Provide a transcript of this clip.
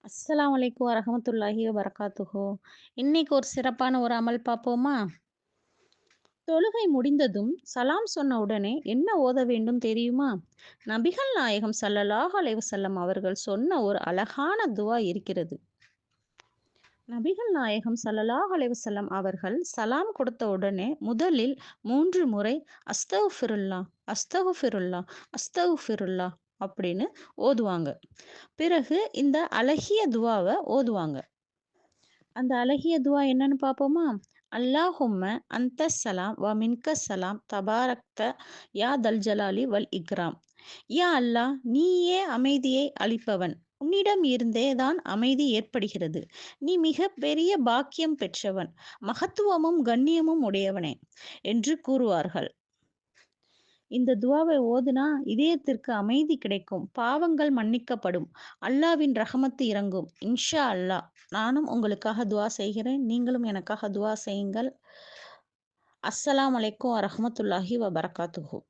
அஸ்ஸலாமு அலைக்கும் வரஹ்மத்துல்லாஹி வபரகாத்துஹு. இன்னைக்கு ஒரு சிறப்பான ஒரு அமல் பார்ப்போமா? தொழுகை முடிந்ததும் சலாம் சொன்ன உடனே என்ன ஓத வேண்டும் தெரியுமா? நபிகள் நாயகம் ஸல்லல்லாஹு அலைஹி வஸல்லம் அவர்கள் சொன்ன ஒரு அழகான துவா இருக்கிறது. நபிகள் நாயகம் ஸல்லல்லாஹு அலைஹி வஸல்லம் அவர்கள் சலாம் கொடுத்த உடனே முதலில் 3 முறை அஸ்தக்ஃபிருல்லாஹ், அஸ்தக்ஃபிருல்லாஹ், அஸ்தக்ஃபிருல்லாஹ் அப்படின்னு ஓதுவாங்க. பிறகு இந்த அழகிய துவாவ ஓதுவாங்க. அந்த அழகிய துவா என்னன்னு பார்ப்போமா? அல்லாஹும்ம அன்தஸ் ஸலாம் வ மின்கஸ் ஸலாம் தபாரக்த யா தல் ஜலாலி வல் இக்ராம். யா அல்லாஹ், நீயே அமைதியை அளிப்பவன். உன்னிடம் இருந்தே தான் அமைதி ஏற்படுகிறது. நீ மிகப் பெரிய பாக்கியம் பெற்றவன். மகத்துவமும் கண்ணியமும் உடையவனே என்று கூறுவார்கள். இந்த துவாவை ஓதுனா இதயத்திற்கு அமைதி கிடைக்கும். பாவங்கள் மன்னிக்கப்படும். அல்லாவின் ரஹமத்து இறங்கும். இன்ஷா அல்லாஹ். நானும் உங்களுக்காக துவா செய்கிறேன். நீங்களும் எனக்காக துவா செய்யுங்கள். அஸ்ஸலாமு அலைக்கும் வரஹ்மத்துல்லாஹி வபரகாத்துஹு.